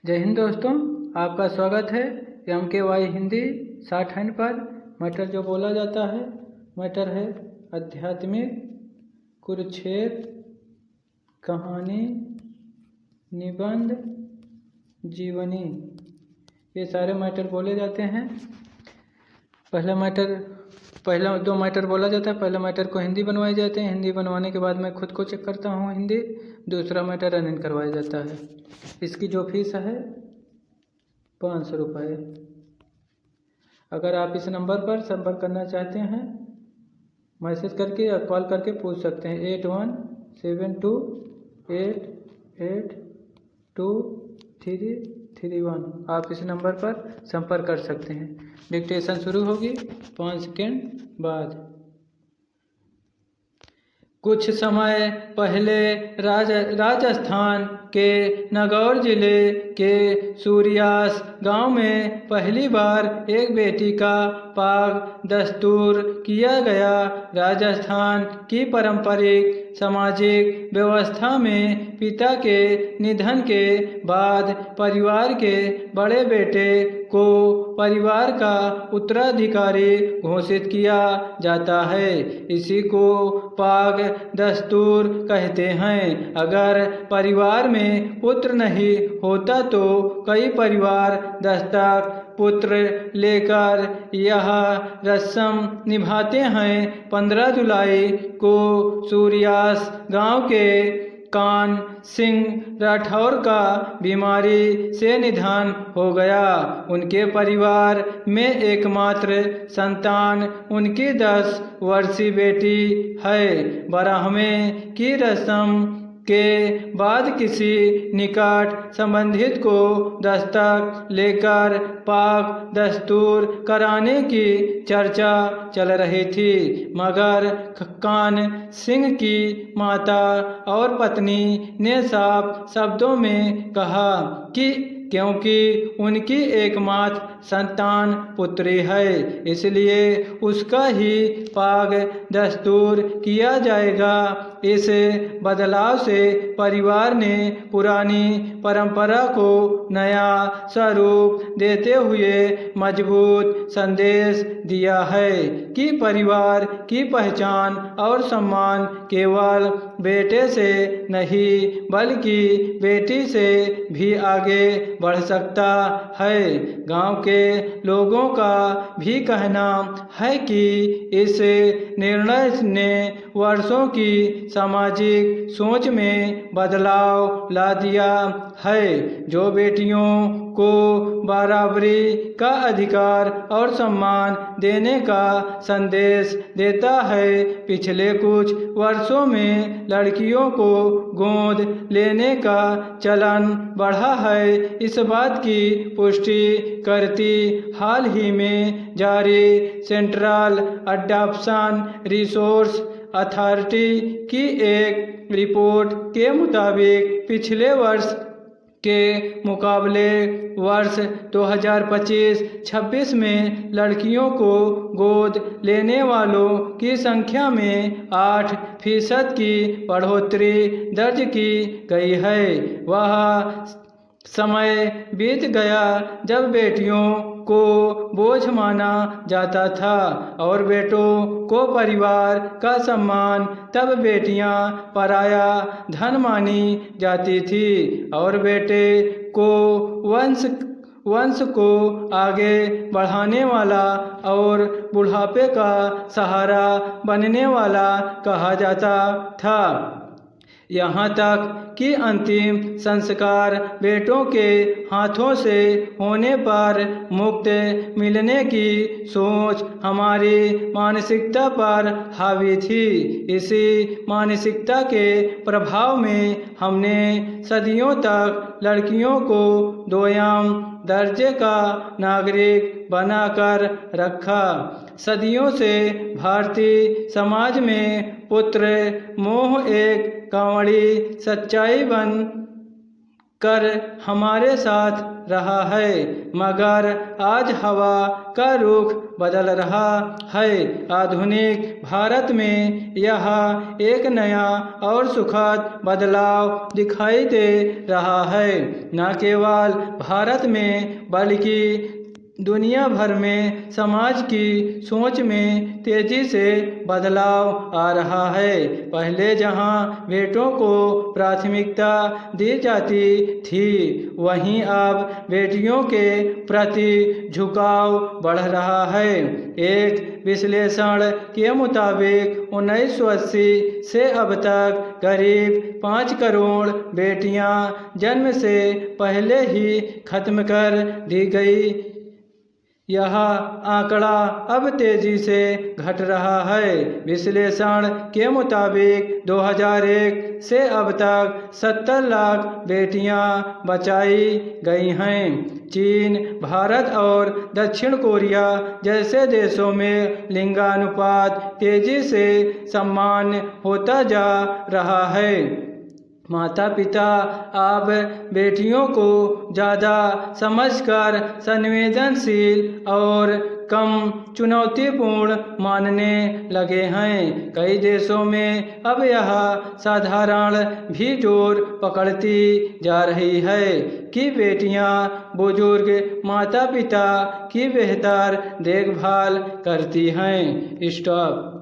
जय हिंद दोस्तों, आपका स्वागत है MKY हिंदी शॉर्ट हैंड पर। मैटर जो बोला जाता है मैटर है आध्यात्मिक, कुरुक्षेत्र, कहानी, निबंध, जीवनी। ये सारे मैटर बोले जाते हैं। पहला दो मैटर बोला जाता है। पहला मैटर को हिंदी बनवाए जाते हैं। हिंदी बनवाने के बाद मैं खुद को चेक करता हूँ हिंदी। दूसरा मैटर रनिंग करवाया जाता है। इसकी जो फीस है 500 रुपये। अगर आप इस नंबर पर संपर्क करना चाहते हैं मैसेज करके या कॉल करके पूछ सकते हैं 8172882331। आप इस नंबर पर संपर्क कर सकते हैं। डिक्टेशन शुरू होगी 5 सेकेंड बाद। कुछ समय पहले राजस्थान के नागौर जिले के सूर्यास गांव में पहली बार एक बेटी का पाग दस्तूर किया गया। राजस्थान की पारंपरिक सामाजिक व्यवस्था में पिता के निधन के बाद परिवार के बड़े बेटे को परिवार का उत्तराधिकारी घोषित किया जाता है। इसी को पाग दस्तूर कहते हैं। अगर परिवार में पुत्र नहीं होता तो कई परिवार दस्तक पुत्र लेकर यह रस्म निभाते हैं। 15 जुलाई को सूर्यास गांव के कान सिंह राठौर का बीमारी से निधन हो गया। उनके परिवार में एकमात्र संतान उनकी 10 वर्षीय बेटी है। बरहमें की रस्म के बाद किसी निकट संबंधित को दस्तक लेकर पाक दस्तूर कराने की चर्चा चल रही थी, मगर कान सिंह की माता और पत्नी ने साफ शब्दों में कहा कि क्योंकि उनकी एकमात्र संतान पुत्री है इसलिए उसका ही पाग दस्तूर किया जाएगा। इस बदलाव से परिवार ने पुरानी परंपरा को नया स्वरूप देते हुए मजबूत संदेश दिया है कि परिवार की पहचान और सम्मान केवल बेटे से नहीं बल्कि बेटी से भी आगे बढ़ सकता है। गांव के लोगों का भी कहना है कि इस निर्णय ने वर्षों की सामाजिक सोच में बदलाव ला दिया है, जो बेटियों को बराबरी का अधिकार और सम्मान देने का संदेश देता है। पिछले कुछ वर्षों में लड़कियों को गोद लेने का चलन बढ़ा है। इस बात की पुष्टि करती हाल ही में जारी सेंट्रल अडॉप्शन रिसोर्स अथॉरिटी की एक रिपोर्ट के मुताबिक पिछले वर्ष के मुकाबले वर्ष 2025-26 में लड़कियों को गोद लेने वालों की संख्या में 8% की बढ़ोतरी दर्ज की गई है। वह समय बीत गया जब बेटियों को बोझ माना जाता था और बेटों को परिवार का सम्मान, तब बेटियां पराया धन मानी जाती थी और बेटे को वंश को आगे बढ़ाने वाला और बुढ़ापे का सहारा बनने वाला कहा जाता था। यहाँ तक कि अंतिम संस्कार बेटों के हाथों से होने पर मुक्त मिलने की सोच हमारी मानसिकता पर हावी थी। इसी मानसिकता के प्रभाव में हमने सदियों तक लड़कियों को दोयम दर्जे का नागरिक बनाकर रखा। सदियों से भारतीय समाज में पुत्र मोह एक कांवड़ी सच्चाई बन कर हमारे साथ रहा है, मगर आज हवा का रुख बदल रहा है। आधुनिक भारत में यह एक नया और सुखद बदलाव दिखाई दे रहा है। न केवल भारत में बल्कि दुनिया भर में समाज की सोच में तेजी से बदलाव आ रहा है। पहले जहां बेटों को प्राथमिकता दी जाती थी, वहीं अब बेटियों के प्रति झुकाव बढ़ रहा है। एक विश्लेषण के मुताबिक 1980 से अब तक करीब 5 करोड़ बेटियां जन्म से पहले ही खत्म कर दी गई। यह आंकड़ा अब तेजी से घट रहा है। विश्लेषण के मुताबिक 2001 से अब तक 70 लाख बेटियां बचाई गई हैं। चीन, भारत और दक्षिण कोरिया जैसे देशों में लिंगानुपात तेजी से सामान्य होता जा रहा है। माता पिता अब बेटियों को ज़्यादा समझकर संवेदनशील और कम चुनौतीपूर्ण मानने लगे हैं। कई देशों में अब यह साधारण भी जोर पकड़ती जा रही है कि बेटियां बुजुर्ग माता पिता की बेहतर देखभाल करती हैं। स्टॉप।